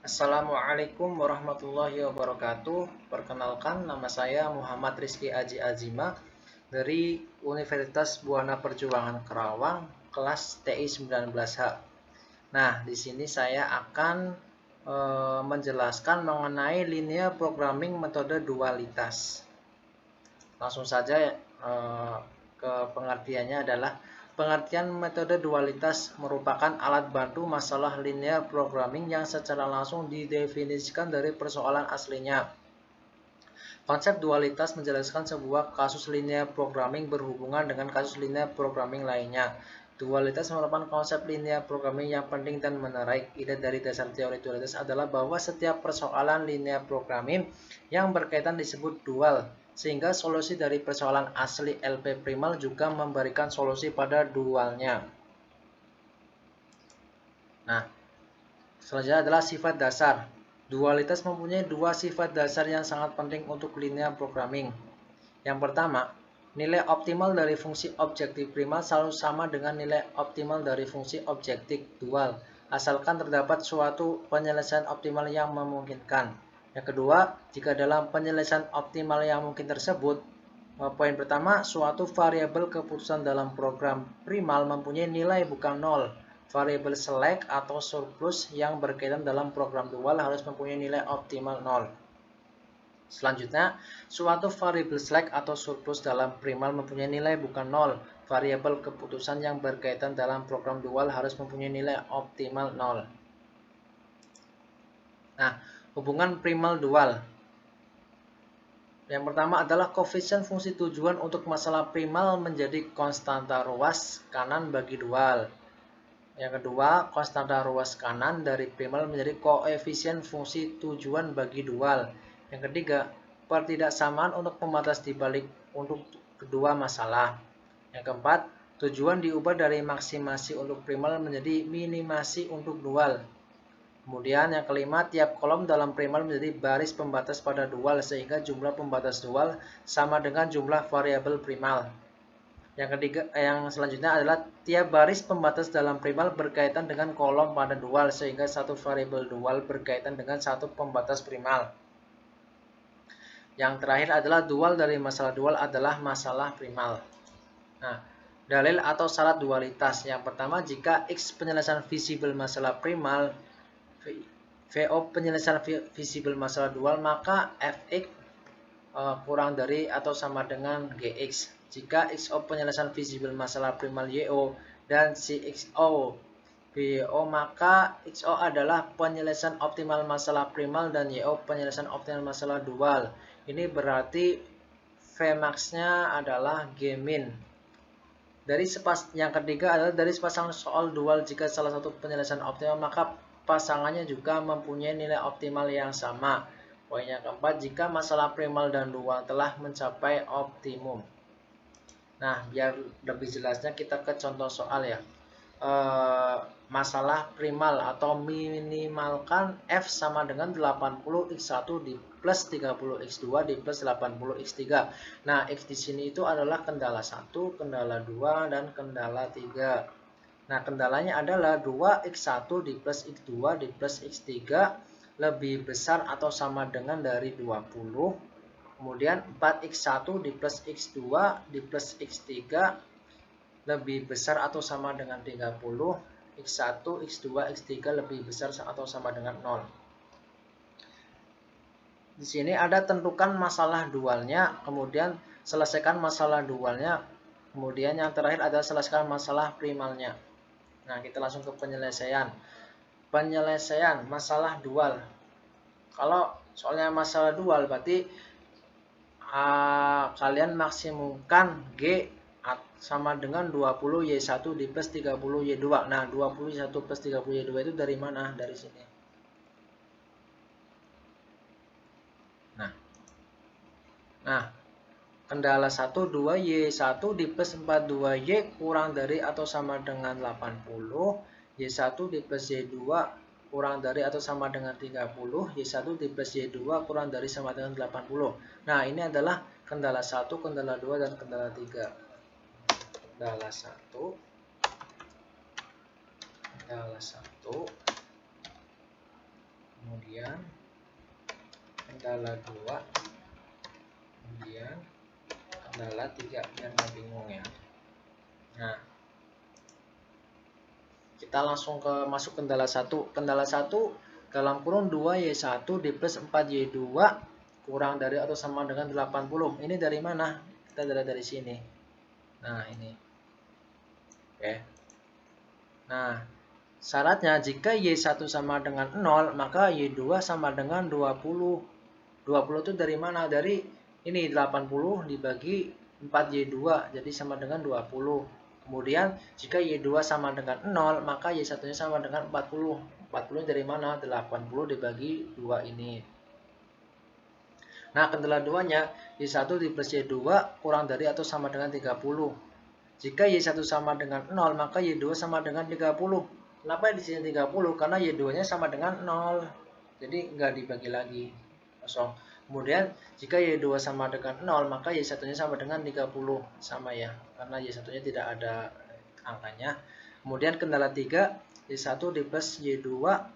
Assalamualaikum warahmatullahi wabarakatuh. Perkenalkan, nama saya Muhammad Rizky Aji Azima dari Universitas Buana Perjuangan Karawang, kelas TI 19H. Nah, di sini saya akan menjelaskan mengenai linear programming metode dualitas. Langsung saja ke pengertiannya adalah pengertian metode dualitas merupakan alat bantu masalah linear programming yang secara langsung didefinisikan dari persoalan aslinya. Konsep dualitas menjelaskan sebuah kasus linear programming berhubungan dengan kasus linear programming lainnya. Dualitas merupakan konsep linear programming yang penting dan menarik. Ide dari dasar teori dualitas adalah bahwa setiap persoalan linear programming yang berkaitan disebut dual, sehingga solusi dari persoalan asli LP primal juga memberikan solusi pada dualnya. Nah, selanjutnya adalah sifat dasar. Dualitas mempunyai dua sifat dasar yang sangat penting untuk linear programming. Yang pertama, nilai optimal dari fungsi objektif primal selalu sama dengan nilai optimal dari fungsi objektif dual, asalkan terdapat suatu penyelesaian optimal yang memungkinkan. Yang kedua, jika dalam penyelesaian optimal yang mungkin tersebut, poin pertama, suatu variabel keputusan dalam program primal mempunyai nilai bukan nol. Variabel select atau surplus yang berkaitan dalam program dual harus mempunyai nilai optimal 0. Selanjutnya, suatu variabel select atau surplus dalam primal mempunyai nilai bukan 0. Variabel keputusan yang berkaitan dalam program dual harus mempunyai nilai optimal 0. Nah, hubungan primal dual. Yang pertama adalah koefisien fungsi tujuan untuk masalah primal menjadi konstanta ruas kanan bagi dual. Yang kedua, konstanta ruas kanan dari primal menjadi koefisien fungsi tujuan bagi dual. Yang ketiga, pertidaksamaan untuk pembatas dibalik untuk kedua masalah. Yang keempat, tujuan diubah dari maksimasi untuk primal menjadi minimasi untuk dual. Kemudian yang kelima, tiap kolom dalam primal menjadi baris pembatas pada dual sehingga jumlah pembatas dual sama dengan jumlah variabel primal. Yang selanjutnya adalah tiap baris pembatas dalam primal berkaitan dengan kolom pada dual sehingga satu variabel dual berkaitan dengan satu pembatas primal. Yang terakhir adalah dual dari masalah dual adalah masalah primal. Nah, dalil atau syarat dualitas. Yang pertama, jika X penyelesaian visible masalah primal, VO penyelesaian visible masalah dual, maka Fx kurang dari atau sama dengan Gx. Jika XO penyelesaian visible masalah primal YO dan CXO BO, maka XO adalah penyelesaian optimal masalah primal dan YO penyelesaian optimal masalah dual. Ini berarti Vmax-nya adalah Gmin. Yang ketiga adalah dari sepasang soal dual, jika salah satu penyelesaian optimal, maka pasangannya juga mempunyai nilai optimal yang sama. Poin yang keempat, jika masalah primal dan dual telah mencapai optimum. Nah, biar lebih jelasnya kita ke contoh soal ya. Masalah primal atau minimalkan F sama dengan 80x1 di plus 30x2 di plus 80x3. Nah, X di sini itu adalah kendala 1, kendala 2, dan kendala 3. Nah, kendalanya adalah 2x1 di plus x2 di plus x3 lebih besar atau sama dengan dari 20. Kemudian 4x1 di plus x2 di plus x3 lebih besar atau sama dengan 30. X1, x2, x3 lebih besar atau sama dengan 0. Di sini ada tentukan masalah dualnya, kemudian selesaikan masalah dualnya, kemudian yang terakhir adalah selesaikan masalah primalnya. Nah, kita langsung ke penyelesaian. Penyelesaian masalah dual. Kalau soalnya masalah dual berarti kalian maksimumkan G sama dengan 20Y1 di plus 30Y2. Nah, 20Y1 plus 30Y2 itu dari mana? Dari sini. Nah, kendala 1, 2Y1 di plus 42Y kurang dari atau sama dengan 80. Y1 di plus Y2 kurang dari atau sama dengan 30. Y1 di plus Y2 kurang dari sama dengan 80. Nah, ini adalah kendala 1, kendala 2, dan kendala 3. Kendala 1, kendala 1, kemudian kendala 2, kemudian kendala 3, biar nggak bingung ya. Nah, kita langsung masuk kendala 1. Kendala 1 dalam kurung 2Y1 di plus 4Y2 kurang dari atau sama dengan 80. Ini dari mana? Kita dari sini. Nah, ini. Oke. Nah, syaratnya jika Y1 sama dengan 0, maka Y2 sama dengan 20. 20 itu dari mana? Dari ini 80 dibagi 4Y2, jadi sama dengan 20. Kemudian jika Y2 sama dengan 0, maka Y1-nya sama dengan 40. 40 dari mana? 80 dibagi 2 ini. Nah, kendala 2-nya Y1 di plus Y2 kurang dari atau sama dengan 30. Jika Y1 sama dengan 0, maka Y2 sama dengan 30. Kenapa di sini 30? Karena Y2-nya sama dengan 0. Jadi nggak dibagi lagi. Kosong. Kemudian jika Y2 sama dengan 0, maka Y1-nya sama dengan 30. Sama ya, karena Y1-nya tidak ada angkanya. Kemudian kendala 3, Y1 di plus Y2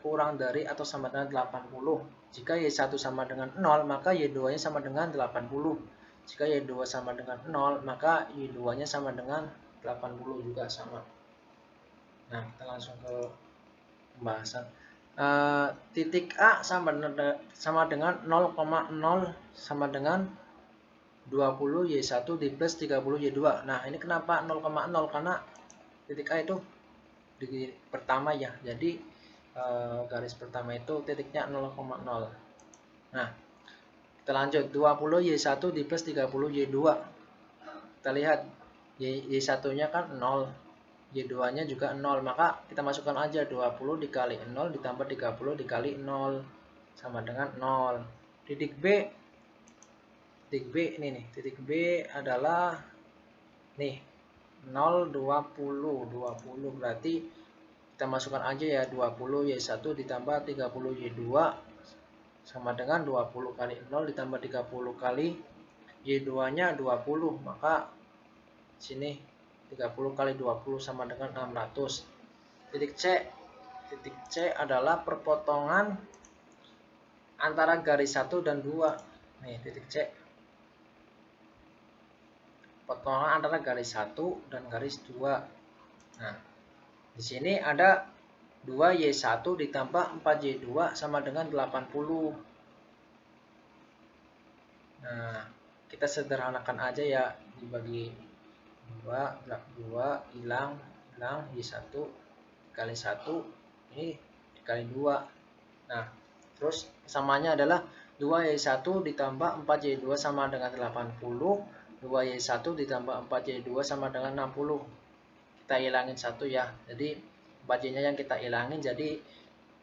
kurang dari atau sama dengan 80. Jika Y1 sama dengan 0, maka Y2-nya sama dengan 80. Jika Y2 sama dengan 0, maka Y2-nya sama dengan 80 juga sama. Nah, kita langsung ke pembahasan. Titik A sama dengan 0,0 sama dengan 20 Y1 di plus 30 Y2. Nah, ini kenapa 0,0? Karena titik A itu di pertama ya. Jadi garis pertama itu titiknya 0,0. Nah, kita lanjut. 20 Y1 di plus 30 Y2. Kita lihat Y1-nya kan 0. Y2-nya juga 0, maka kita masukkan aja 20 dikali 0 ditambah 30 dikali 0 sama dengan 0. Titik B ini nih, titik B adalah nih 0, 20 berarti kita masukkan aja ya 20 Y1 ditambah 30 Y2 sama dengan 20 kali 0 ditambah 30 kali Y2-nya 20, maka sini 30 kali 20 sama dengan 600. Titik C adalah perpotongan antara garis 1 dan 2. Nih, titik C. Potongan antara garis 1 dan garis 2. Nah, di sini ada 2Y1 ditambah 4Y2 sama dengan 80. Nah, kita sederhanakan aja ya, dibagi 2 hilang Y1 kali 1 ini dikali 2. Nah, terus samanya adalah 2Y1 ditambah 4Y2 sama dengan 80. 2Y1 ditambah 4Y2 sama dengan 60. Kita hilangin 1 ya. Jadi 4Y-nya yang kita hilangin, jadi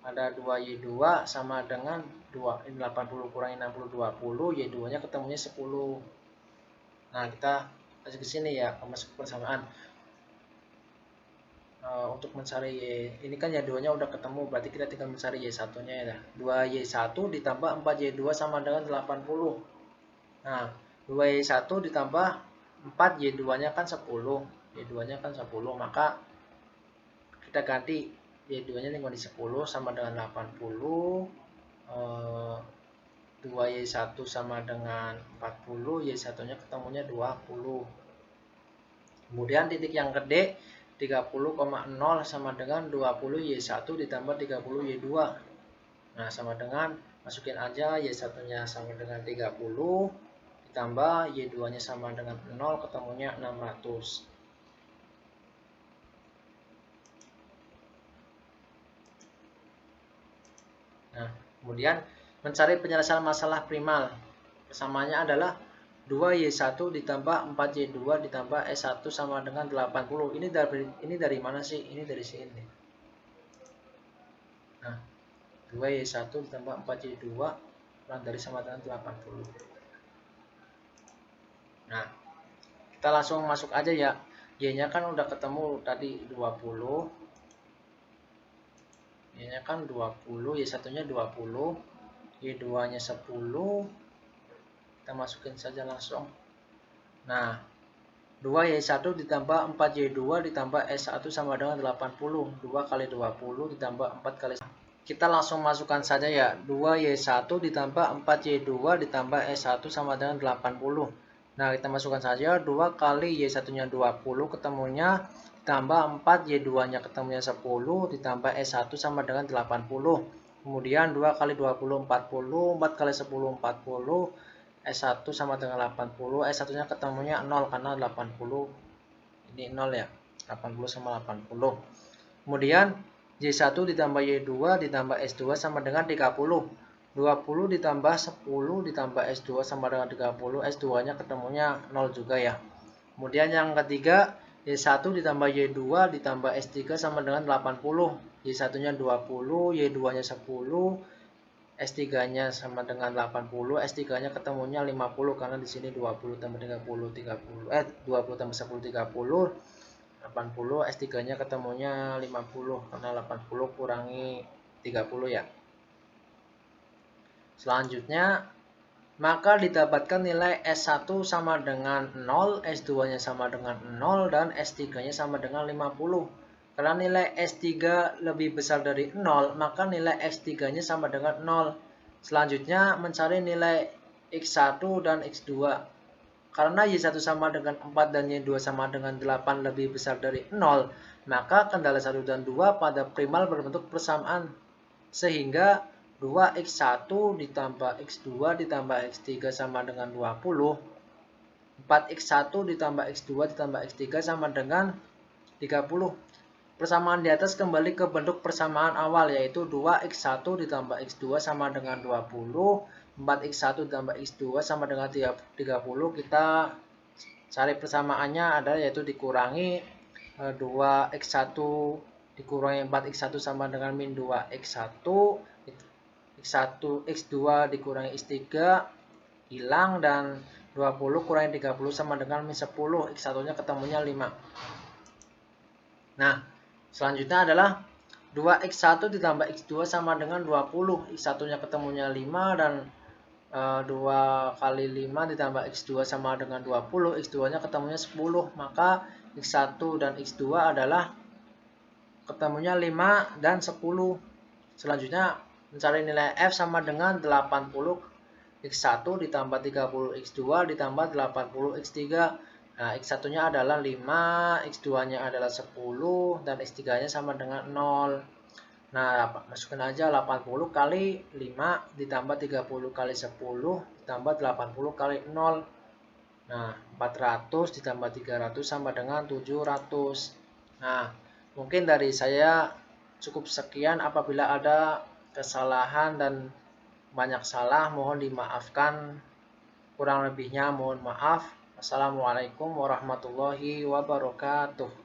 ada 2Y2 sama dengan 2, ini 80 kurangi 60, 20. Y2-nya ketemunya 10. Nah, kita kasih ke sini ya, masuk persamaan. Untuk mencari Y, ini kan Y2-nya udah ketemu, berarti kita tinggal mencari Y1-nya ya. 2Y1 ditambah 4Y2 sama dengan 80. Nah, 2Y1 ditambah 4, Y2-nya kan 10. Y2-nya kan 10, maka kita ganti Y2-nya tinggal di 10 sama dengan 80. 2Y1 sama dengan 40, Y1-nya ketemunya 20. Kemudian titik yang gede 30,0 sama dengan 20 Y1 ditambah 30 Y2. Nah, sama dengan, masukin aja Y1-nya sama dengan 30 ditambah Y2-nya sama dengan 0, ketemunya 600. Nah, kemudian mencari penyelesaian masalah primal. Persamaannya adalah 2Y1 ditambah 4Y2 ditambah S1 sama dengan 80. Ini dari mana sih? Ini dari sini. Nah, 2Y1 ditambah 4Y2 kurang dari sama dengan 80. Nah, kita langsung masuk aja ya. Y-nya kan udah ketemu tadi 20. Y-nya kan 20, Y1-nya 20, Y2-nya 10. Kita masukin saja langsung. Nah, 2Y1 ditambah 4Y2 ditambah S1 sama dengan 80. 2 kali 20 ditambah 4 kali 1. kita langsung masukkan saja ya. 2Y1 ditambah 4Y2 ditambah S1 sama dengan 80. Nah, kita masukkan saja 2 kali Y1-nya 20 ketemunya, ditambah 4 Y2-nya ketemunya 10, ditambah S1 sama dengan 80. Kemudian 2 kali 20 40, 4 kali 10 40, S1 sama dengan 80, S1-nya ketemunya 0 karena 80 ini 0 ya. 80 sama 80. Kemudian Y1 ditambah Y2 ditambah S2 sama dengan 30. 20 ditambah 10 ditambah S2 sama dengan 30. S2-nya ketemunya 0 juga ya. Kemudian yang ketiga, Y1 ditambah Y2 ditambah S3 sama dengan 80. Y1-nya 20, Y2-nya 10, S3-nya sama dengan 80, S3-nya ketemunya 50 karena di sini 20 tambah 30 30 20 tambah 10 30. 80, S3-nya ketemunya 50 karena 80 kurangi 30 ya. Selanjutnya, maka didapatkan nilai S1 sama dengan 0, S2-nya sama dengan 0, dan S3-nya sama dengan 50. Karena nilai S3 lebih besar dari 0, maka nilai S3-nya sama dengan 0. Selanjutnya, mencari nilai X1 dan X2. Karena Y1 sama dengan 4 dan Y2 sama dengan 8 lebih besar dari 0, maka kendala 1 dan 2 pada primal berbentuk persamaan. Sehingga 2X1 ditambah X2 ditambah X3 sama dengan 20. 4X1 ditambah X2 ditambah X3 sama dengan 30. Persamaan di atas kembali ke bentuk persamaan awal, yaitu 2X1 ditambah X2 sama dengan 20. 4X1 ditambah X2 sama dengan 30. Kita cari persamaannya adalah yaitu dikurangi 2X1 dikurangi 4X1 sama dengan min 2X1. X1 X2 dikurangi X3 hilang, dan 20 kurangi 30 sama dengan min 10. X1-nya ketemunya 5. Nah, selanjutnya adalah 2X1 ditambah X2 sama dengan 20. X1-nya ketemunya 5, dan 2 kali 5 ditambah X2 sama dengan 20. X2-nya ketemunya 10. Maka X1 dan X2 adalah ketemunya 5 dan 10. Selanjutnya, mencari nilai F sama dengan 80 X1 ditambah 30 X2 ditambah 80 X3. Nah, X1-nya adalah 5, X2-nya adalah 10, dan X3-nya sama dengan 0. Nah, masukkan aja 80 kali 5 ditambah 30 kali 10 ditambah 80 kali 0. Nah, 400 ditambah 300 sama dengan 700. Nah, mungkin dari saya cukup sekian. Apabila ada kesalahan dan banyak salah, mohon dimaafkan. Kurang lebihnya mohon maaf. Assalamualaikum warahmatullahi wabarakatuh.